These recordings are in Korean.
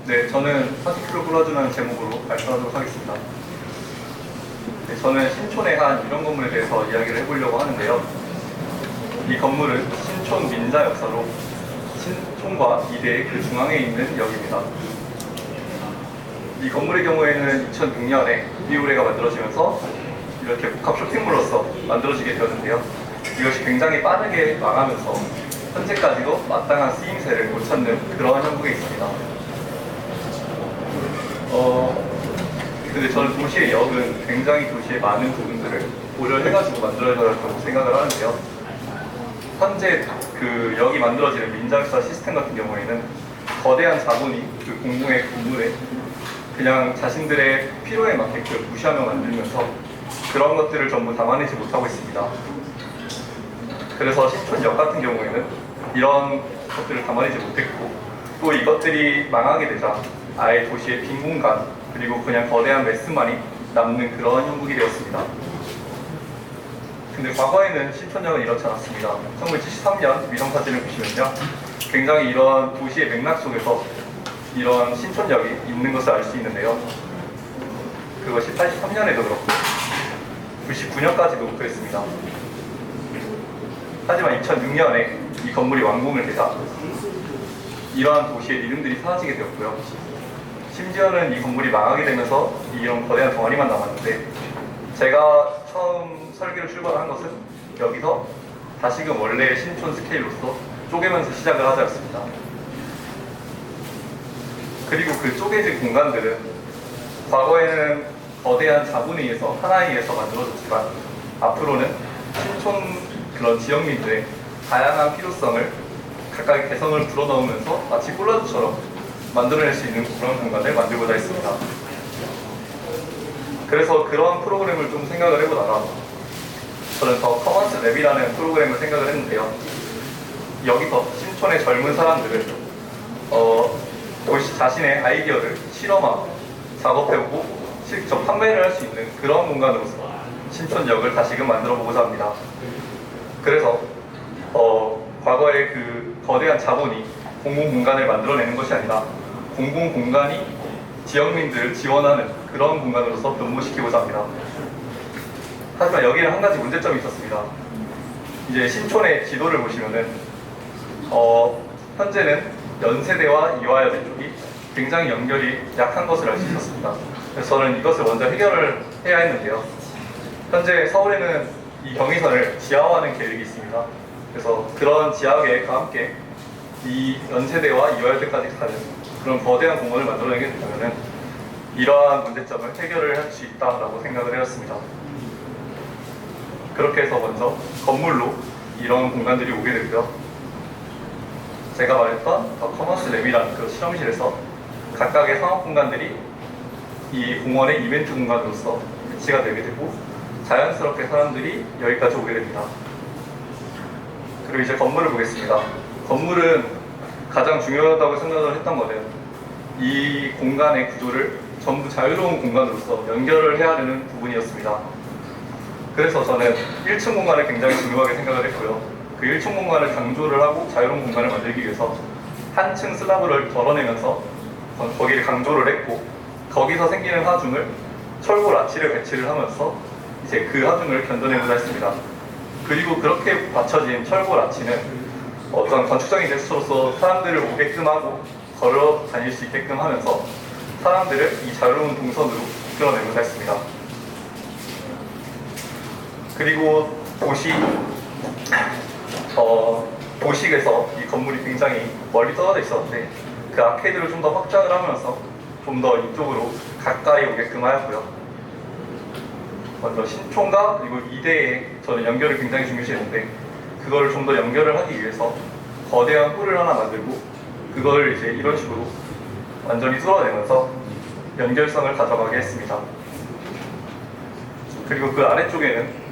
네, 저는 사직표를 불러주는 제목으로 발표하도록 하겠습니다. 네, 저는 신촌의 한 유령 건물에 대해서 이야기를 해보려고 하는데요. 이 건물은 신촌 민자 역사로 신촌과 이대의 그 중앙에 있는 역입니다. 이 건물의 경우에는 2006년에 비오레가 만들어지면서 이렇게 복합 쇼핑몰로서 만들어지게 되었는데요. 이것이 굉장히 빠르게 망하면서 현재까지도 마땅한 쓰임새를 못 찾는 그러한 형국에 있습니다. 근데 저는 도시의 역은 굉장히 도시의 많은 부분들을 고려해가지고 만들어졌다고 생각을 하는데요. 현재 그 역이 만들어지는 민자역사 시스템 같은 경우에는 거대한 자본이 그 공공의 건물에 그냥 자신들의 필요에 맞게끔 무시하며 만들면서 그런 것들을 전부 담아내지 못하고 있습니다. 그래서 신촌역 같은 경우에는 이런 것들을 담아내지 못했고 또 이것들이 망하게 되자 아예 도시의 빈 공간 그리고 그냥 거대한 메스만이 남는 그런 형국이 되었습니다. 근데 과거에는 신촌역은 이렇지 않았습니다. 1973년 위성사진을 보시면요. 굉장히 이런 도시의 맥락 속에서 이런 신촌역이 있는 것을 알 수 있는데요. 그것이 83년에도 그렇고 99년까지도 그랬습니다. 하지만 2006년에 이 건물이 완공을 되자 이러한 도시의 이름들이 사라지게 되었고요. 심지어는 이 건물이 망하게 되면서 이런 거대한 덩어리만 남았는데 제가 처음 설계를 출발한 것은 여기서 다시금 원래의 신촌 스케일로서 쪼개면서 시작을 하자였습니다. 그리고 그 쪼개진 공간들은 과거에는 거대한 자본에 의해서 하나에 의해서 만들어졌지만 앞으로는 신촌 그런 지역민들의 다양한 필요성을 각각의 개성을 불어넣으면서 마치 콜라주처럼 만들어낼 수 있는 그런 공간을 만들고자 했습니다. 그래서 그런 프로그램을 좀 생각을 해보다가 저는 더 커먼스 랩이라는 프로그램을 생각을 했는데요. 여기서 신촌의 젊은 사람들을 도시 자신의 아이디어를 실험하고 작업해보고 직접 판매를 할 수 있는 그런 공간으로서 신촌역을 다시금 만들어 보고자 합니다. 그래서 과거의 그 거대한 자본이 공공공간을 만들어내는 것이 아니라 공공공간이 지역민들을 지원하는 그런 공간으로서 변모시키고자 합니다. 하지만 여기는 한 가지 문제점이 있었습니다. 이제 신촌의 지도를 보시면은 현재는 연세대와 이화여대 쪽이 굉장히 연결이 약한 것을 알 수 있었습니다. 그래서 저는 이것을 먼저 해결을 해야 했는데요. 현재 서울에는 이 경의선을 지하화하는 계획이 있습니다. 그래서 그런 지하 계획과 함께 이 연세대와 이화여대까지 가는 그런 거대한 공원을 만들어내게 된다면 이러한 문제점을 해결을 할 수 있다고 생각을 해왔습니다. 그렇게 해서 먼저 건물로 이런 공간들이 오게 되고요. 제가 말했던 더 커머스 랩이라는 그 실험실에서 각각의 상업 공간들이 이 공원의 이벤트 공간으로서 배치가 되게 되고 자연스럽게 사람들이 여기까지 오게 됩니다. 그리고 이제 건물을 보겠습니다. 건물은 가장 중요하다고 생각을 했던 거는 이 공간의 구조를 전부 자유로운 공간으로서 연결을 해야 되는 부분이었습니다. 그래서 저는 1층 공간을 굉장히 중요하게 생각을 했고요. 그 1층 공간을 강조를 하고 자유로운 공간을 만들기 위해서 한 층 슬라브를 덜어내면서 거기를 강조를 했고 거기서 생기는 하중을 철골 아치를 배치를 하면서 이제 그 하중을 견뎌내고자 했습니다. 그리고 그렇게 받쳐진 철골 아치는 어떤 건축적인 제스처로서 사람들을 오게끔 하고 걸어 다닐 수 있게끔 하면서 사람들을 이 자유로운 동선으로 이끌어내고자 했습니다. 그리고 도식에서 이 건물이 굉장히 멀리 떨어져 있었는데 그 아케이드를 좀 더 확장을 하면서 좀 더 이쪽으로 가까이 오게끔 하였고요. 먼저 신촌과 그리고 이대의 저는 연결을 굉장히 중요시했는데 그걸 좀 더 연결을 하기 위해서 거대한 홀을 하나 만들고 그걸 이제 이런 식으로 완전히 뚫어내면서 연결성을 가져가게 했습니다. 그리고 그 아래쪽에는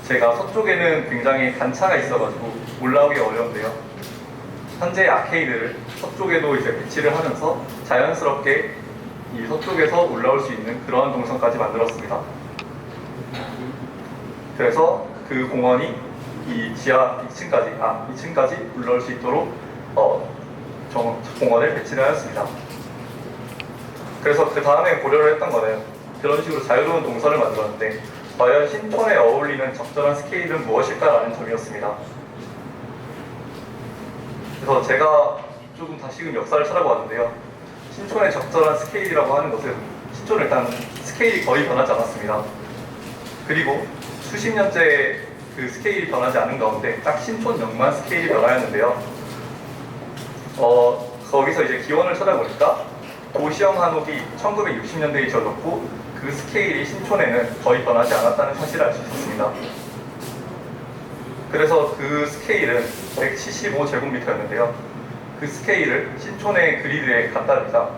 제가 서쪽에는 굉장히 단차가 있어가지고 올라오기 어려운데요. 현재 아케이드를 서쪽에도 이제 배치를 하면서 자연스럽게 이 서쪽에서 올라올 수 있는 그러한 동선까지 만들었습니다. 그래서 그 공원이 이 지하 2층까지 올라올 수 있도록 공원을 배치를 하였습니다. 그래서 그 다음에 고려를 했던 거는 그런 식으로 자유로운 동선을 만들었는데 과연 신촌에 어울리는 적절한 스케일은 무엇일까라는 점이었습니다. 그래서 제가 조금 다시금 역사를 찾아보았는데요. 신촌의 적절한 스케일이라고 하는 것은 신촌은 일단 스케일이 거의 변하지 않았습니다. 그리고 수십 년째 그 스케일이 변하지 않은 가운데 딱 신촌역만 스케일이 변하였는데요. 거기서 이제 기원을 찾아보니까 도시형 한옥이 1960년대에 지어졌고 그 스케일이 신촌에는 거의 변하지 않았다는 사실을 알 수 있었습니다. 그래서 그 스케일은 175제곱미터였는데요. 그 스케일을 신촌의 그리드에 갖다 대자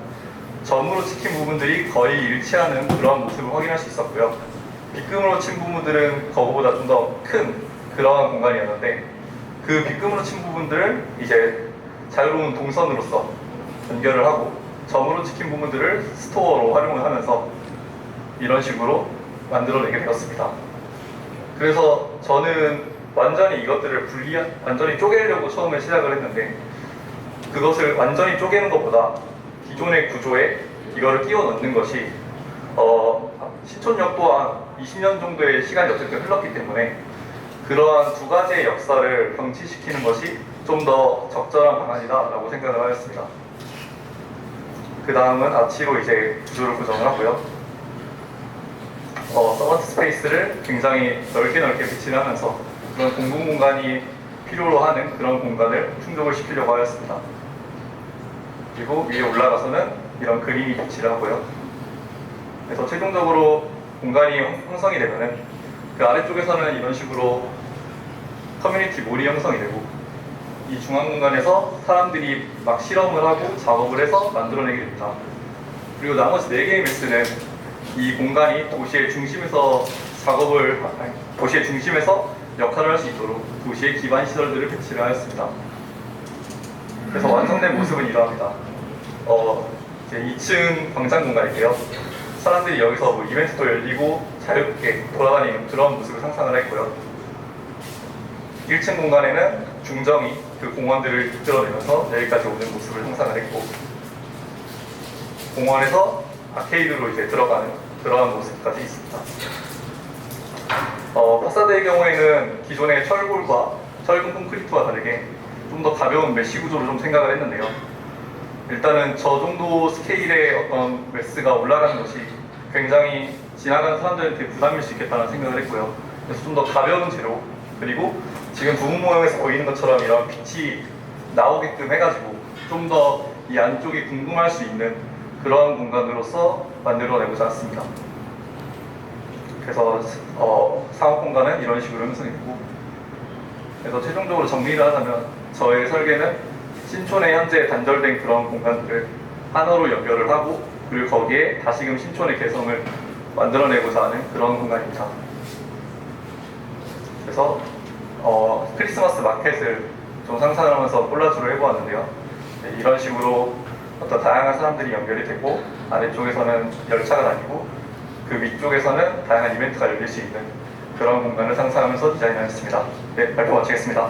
점으로 찍힌 부분들이 거의 일치하는 그런 모습을 확인할 수 있었고요. 빗금으로 친 부분들은 그거보다 좀 더 큰 그러한 공간이었는데 그 빗금으로 친 부분들을 이제 자유로운 동선으로서 연결을 하고 점으로 찍힌 부분들을 스토어로 활용을 하면서 이런 식으로 만들어내게 되었습니다. 그래서 저는 완전히 이것들을 완전히 쪼개려고 처음에 시작을 했는데 그것을 완전히 쪼개는 것보다 기존의 구조에 이거를 끼워 넣는 것이 신촌역 또한 20년 정도의 시간이 어쨌든 흘렀기 때문에 그러한 두 가지의 역사를 병치시키는 것이 좀 더 적절한 방안이다라고 생각을 하였습니다. 그 다음은 아치로 이제 구조를 구성을 하고요. 서버트 스페이스를 굉장히 넓게 배치를 하면서 그런 공공 공간이 필요로 하는 그런 공간을 충족을 시키려고 하였습니다. 그리고 위에 올라가서는 이런 그림이 배치를 하고요. 그래서 최종적으로 공간이 형성이 되면은 그 아래쪽에서는 이런 식으로 커뮤니티 몰이 형성이 되고 이 중앙 공간에서 사람들이 막 실험을 하고 작업을 해서 만들어내게 됩니다. 그리고 나머지 4개의 메스는 이 공간이 도시의 중심에서 도시의 중심에서 역할을 할 수 있도록 도시의 기반 시설들을 배치를 하였습니다. 그래서 완성된 모습은 이러합니다. 이제 2층 광장 공간인데요. 사람들이 여기서 뭐 이벤트도 열리고 자유롭게 돌아다니는 그런 모습을 상상을 했고요. 1층 공간에는 중정이 그 공원들을 이끌어내면서 여기까지 오는 모습을 상상을 했고 공원에서 아케이드로 이제 들어가는 그러한 모습까지 있습니다. 파사드의 경우에는 기존의 철골과 철근 콘크리트와 다르게 좀 더 가벼운 메쉬 구조로 좀 생각을 했는데요. 일단은 저 정도 스케일의 어떤 메스가 올라가는 것이 굉장히 지나가는 사람들한테 부담일 수 있겠다는 생각을 했고요. 그래서 좀 더 가벼운 재료 그리고 지금 부분 모형에서 보이는 것처럼 이런 빛이 나오게끔 해가지고 좀 더 이 안쪽이 궁금할 수 있는 그런 공간으로서 만들어내고자 했습니다. 그래서 상업 공간은 이런 식으로 형성이 되고 그래서 최종적으로 정리를 하자면 저의 설계는 신촌에 현재 단절된 그런 공간들을 하나로 연결을 하고 그리고 거기에 다시금 신촌의 개성을 만들어내고자 하는 그런 공간입니다. 그래서 크리스마스 마켓을 좀 상상을 하면서 콜라주를 해보았는데요. 네, 이런 식으로 어떤 다양한 사람들이 연결이 되고 아래쪽에서는 열차가 다니고 그 위쪽에서는 다양한 이벤트가 열릴 수 있는 그런 공간을 상상하면서 디자인하였습니다. 네, 발표 마치겠습니다.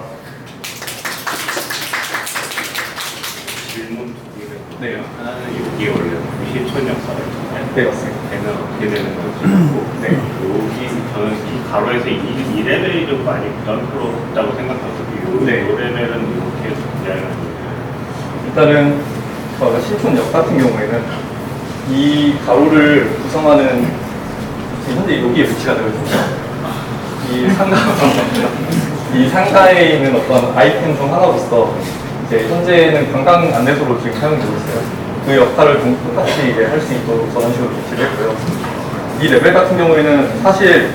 질문 두 개가 네. 있는데요. 하나는 여기 원래 신촌 역사가 있잖아요. 네, 맞습니다. 되면 어떻게 되는 건지 네. 여기 저는 이 가로에서 이 레벨이 좀 많이 부담스럽다고 생각하거든요. 네. 이 레벨은 이렇게 디자인하는 거예요. 일단은 신촌역 같은 경우에는 이 가로를 구성하는 현재 여기에 배치가 되어 있습니다. 이 상가에 있는 어떤 아이템 중 하나로서 이제 현재는 관광 안내소로 지금 사용되고 있어요. 그 역할을 똑같이 이제 할 수 있도록 저런 식으로 배치를 했고요. 이 레벨 같은 경우에는 사실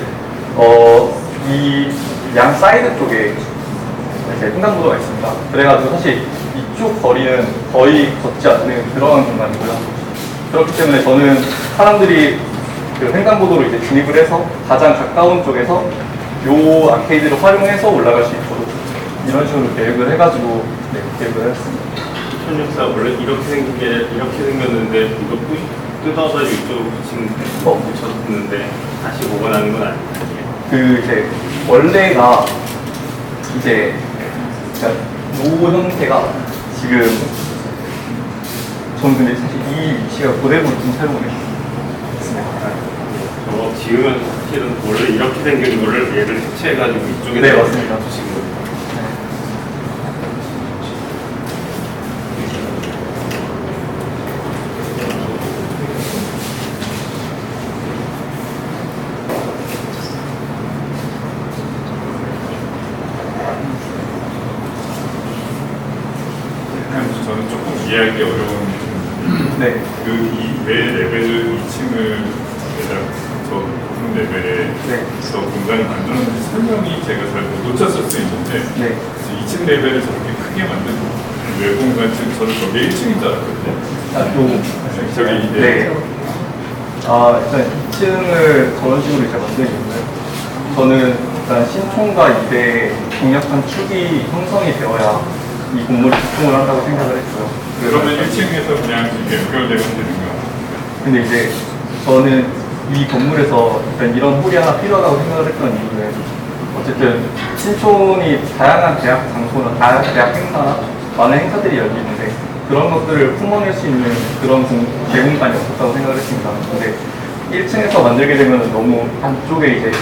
이 양 사이드 쪽에 이제 횡단보도가 있습니다. 그래가지고 사실 이쪽 거리는 거의 걷지 않는 그런 공간이고요. 그렇기 때문에 저는 사람들이 그 횡단보도로 이제 진입을 해서 가장 가까운 쪽에서 요 아케이드를 활용해서 올라갈 수 있도록 이런 식으로 계획을 해가지고 계획을 했습니다. 신촌 역사 원래 이렇게 생겼는데 이거 뜯어서 이쪽으로 붙였는데 다시 복원하는 건 아니에요? 그 이제 원래가 이제 요 형태가 지금 저는 근데 사실 이 위치가 그대로 좀 사용을 했습니다. 저거 지으면 사실은 원래 이렇게 생긴 거를 얘를 해체해가지고 이쪽에 네, 맞습니다. 주신 거예요. 저는 조금 이해하기 어려운 네. 그왜 레벨 2층을 저 높은 레벨에 네. 저 공간을 만들었는지 설명이 제가 잘 놓쳤을 수 있는데 네. 2층 레벨을 저렇게 크게 만든 외 공간 지금 저는 저게 1층인 줄 알았거든요. 저기 네. 아, 일단 2층을 저런 식으로 이제 만든 이유는 저는 일단 신촌과 이대 강력한 축이 형성이 되어야 이 건물이 집중을 한다고 생각을 했고요. 그러면 1층에서 그냥 이게 연결되면 되는가? 근데 이제 저는 이 건물에서 일단 이런 홀이 하나 필요하다고 생각을 했던 이유는 어쨌든 신촌이 다양한 대학 장소나 다양한 대학 행사나 많은 행사들이 열리는데 그런 것들을 품어낼 수 있는 그런 대공간이 없었다고 생각을 했습니다. 근데 1층에서 만들게 되면 너무 한쪽에 이제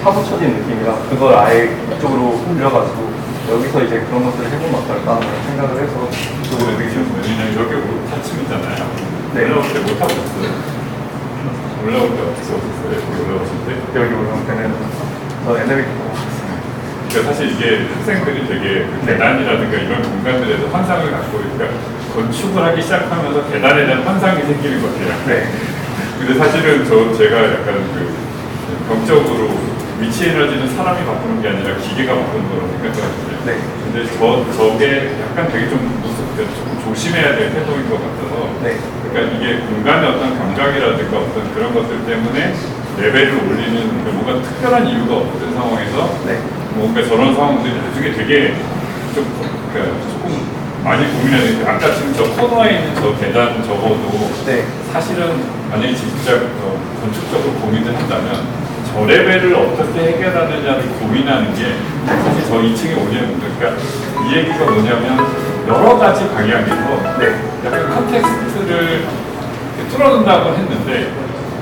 파묻혀진 느낌이라 그걸 아예 이쪽으로 올려가지고 여기서 이제 그런 것들을 해보면 어떨까 생각을 해서 이쪽으로 왜냐면 여기 4층이잖아요. 네. 올라올 때 못하고 있어요. 올라올 때 어떻게 없었어요? 여기 올라오실 때? 여기 올라올 때는 저 엘리베이터 그러니까 사실 이게 학생들이 되게 그 네. 계단이라든가 이런 공간들에서 환상을 갖고 그러니까 건축을 하기 시작하면서 계단에 대한 환상이 생기는 것 같아요. 네. 근데 사실은 제가 약간 병적으로 위치 에너지는 사람이 바꾸는 게 아니라 기계가 바꾸는 거라고 생각하거든요. 네. 근데 저게 약간 되게 좀 조금 조심해야 될 태도인 것 같아서 네. 그러니까 이게 공간의 어떤 감각이라든가 어떤 그런 것들 때문에 레벨을 올리는 뭔가 특별한 이유가 없는 상황에서 네. 뭔가 저런 상황들이 나중에 되게 그러니까 조금 많이 고민하는 게 아까 지금 저 코너에 있는 저 계단 적어도 네. 사실은 만약에 진짜 건축적으로 고민을 한다면 저 레벨을 어떻게 해결하느냐를 고민하는 게 사실 저 2층에 오시는 분들 그러니까 이 얘기가 뭐냐면 여러 가지 방향에서 네. 약간 컨텍스트를 뚫어준다고 했는데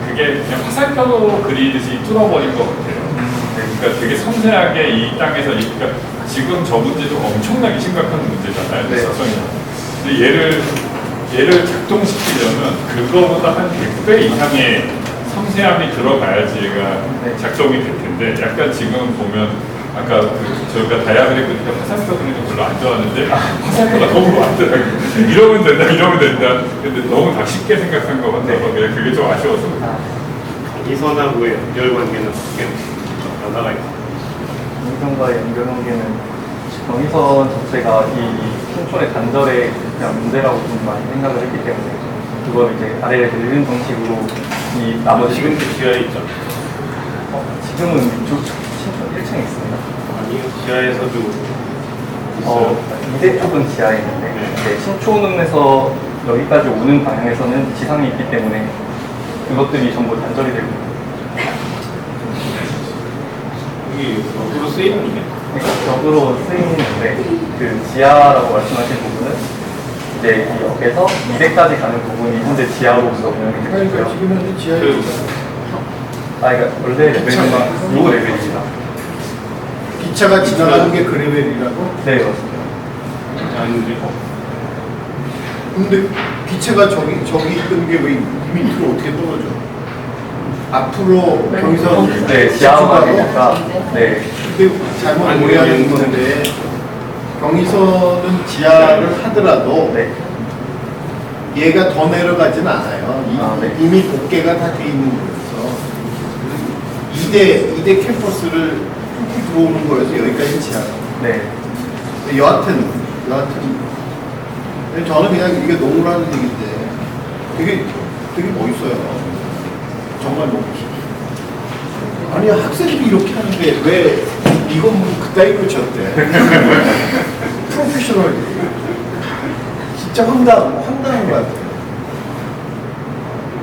그게 그냥 화살표로 그리듯이 뚫어버린 것 같아요. 그러니까 되게 섬세하게 이 땅에서 그러니까 지금 저 문제도 엄청나게 심각한 문제잖아요. 네. 근데 얘를 작동시키려면 그거보다 한 100배 이상의 섬세함이 들어가야지 얘가 네. 작동이 될 텐데 약간 지금 보면 아까 저희가 다이아그램 그러니까 화살표 그리는 거 별로 안 좋아하는데 화살표가 너무 많더라고요. 이러면 된다. 근데 너무 다 쉽게 생각한 것 같아서 그냥 그게 좀 아쉬워서. 이선하고의 연결 관계는 어떻게 변화가 있어요? 경의선과의 연결 관계는 경의선 자체가 이 신촌의 단절의 그냥 문제라고 좀 많이 생각을 했기 때문에 그걸 이제 아래에 늘리는 방식으로 이 나머지 지금도 지하에 있죠? 지금은 이쪽 신촌 1층에 있습니다. 아니요, 지하에서도 있어요. 이대 쪽은 지하에 있는데 네. 신촌에서 여기까지 오는 방향에서는 지상에 있기 때문에 그것들이 전부 단절이 되고 여기 역으로 쓰이는 게 벽으로 쓰이는데 그 지하라고 말씀하신 부분은 이제 이 역에서 2대까지 가는 부분이 현재 지하로 운영이 되고 있고요. 지금 현재 지하에 그러니까 원래 레벨은 요 레벨입니다. 기차가 지나가는 게 그 레벨이라고? 네, 맞습니다. 아닌데 근데 기차가 저기 있던 게 왜 밑으로 어떻게 떨어져? 앞으로 경의선 네, 지하로 가니까 네, 근데 잘못 아니, 오해하는 건데 경의선은 지하를 하더라도 네, 얘가 더 내려가진 않아요. 네. 이미 복개가 다 돼 있는 거여서 2대 캠퍼스를 쭉 들어오는 거여서 여기까지 지하. 네, 여하튼 저는 그냥 이게 농구라는 얘기인데 되게 멋있어요. 정말 멋있어요. 아니 학생들이 이렇게 하는데 왜 이건 뭐 그따위 거 쳤대. 프로페셔널 진짜 황당한 것 같아요.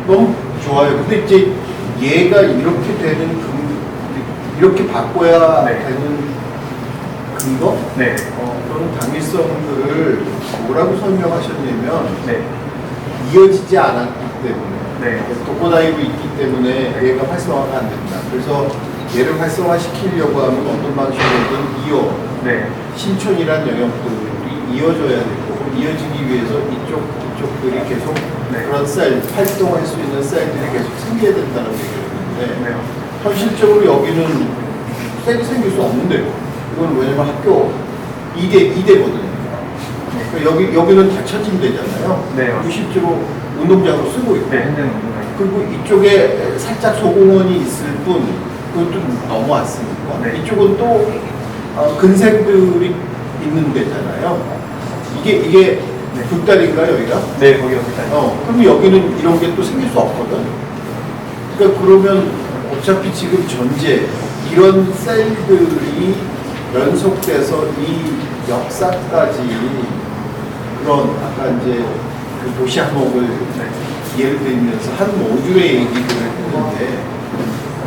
너무 좋아요. 근데 이제 얘가 이렇게 되는 이렇게 바꿔야 네. 되는 근거? 네, 그런 당위성들을 뭐라고 설명하셨냐면 네, 이어지지 않았기 때문에 네. 독고다이로 있기 때문에 얘가 활성화가 안 된다. 그래서 얘를 활성화시키려고 하면 어떤 방식으로든 네. 신촌이란 영역들이 이어져야 되고 이어지기 위해서 이쪽들이 계속 네. 그런 셀, 활동할 수 있는 셀들이 계속 생겨야 된다는 얘기였는데 네. 현실적으로 여기는 셀이 생길 수 없는데요. 이건 왜냐면 학교 2대거든요. 그러니까 여기는 닫혀진 데잖아요. 네, 맞습니다. 그 실제로 운동장으로 쓰고 있고. 네, 현재는 운동장이고. 그리고 이쪽에 살짝 소공원이 있을 뿐 그것도 넘어왔으니까 네. 이쪽은 또 근생들이 있는 데잖아요. 이게 네. 굴다리인가요 여기가? 네, 거기 여기까지. 그럼 여기는 이런 게 또 생길 수 없거든. 그러니까 그러면 어차피 지금 전제 이런 셀들이 연속돼서 이 역사까지 그런 아까 이제 그 도시 항목을 예를 들면서 한 모듈의 얘기들을 했는데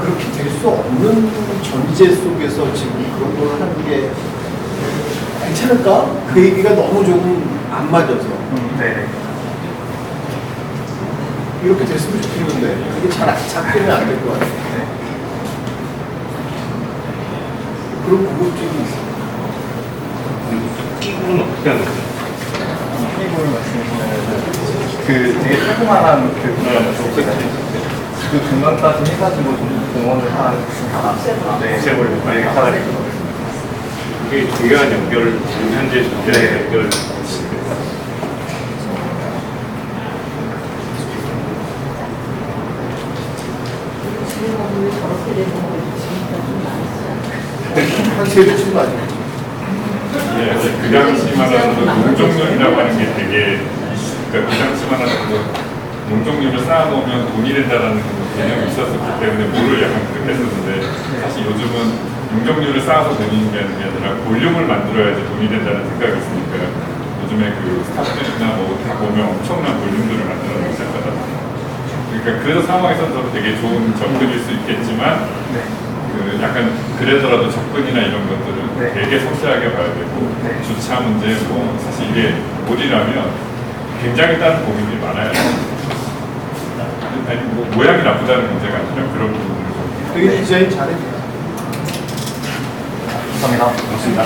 그렇게 될 수 없는 전제 속에서 지금 그런 걸 하는 게 괜찮을까? 그 얘기가 너무 좀 안 맞아서 네. 이렇게 됐으면 좋겠는데 이게 잘 잡히면 안 될 것 같아요. 네. 그런 부분들이 있어요. 끼고는 어떻게 하는 거예요? 피부를 말씀하시면 그 되게 조그만한 그 중간까지 해가지고 좀 공원을 한 네, 없애버리는 거예요? 네, 차라리 그거를. 그게 중요한 연결, 지금 현재 중요한 네. 연결. 저렇게 되는 거 지금까지 한 세대 치는 거 아니에요? 예, 그 당시만 하더라도 농정률이라고 하는 게 되게 그러니까 그 당시만 하더라도 농정률을 쌓아놓으면 돈이 된다라는 개념이 있었기 때문에 뭐를 약간 그렇게 했었는데 사실 요즘은 농정률을 쌓아서 돈이 되는 게 아니라 볼륨을 만들어야지 돈이 된다는 생각이 있으니까 요즘에 그 스타트업이나 뭐 다 보면 엄청난 볼륨들을 만들어내기 시작하잖아요. 그러니까 그래서 상황에서는 되게 좋은 접근일 수 있겠지만 그 약간 그래더라도 접근이나 이런 것들은 네. 되게 섬세하게 봐야 되고 네. 주차 문제 뭐 사실 이게 몰이라면 굉장히 다른 고민이 많아요. 아니 뭐 모양이 나쁘다는 문제가 아니라 그런 부분을 좀 되게 디자인 잘해요. 감사합니다. 맞습니다.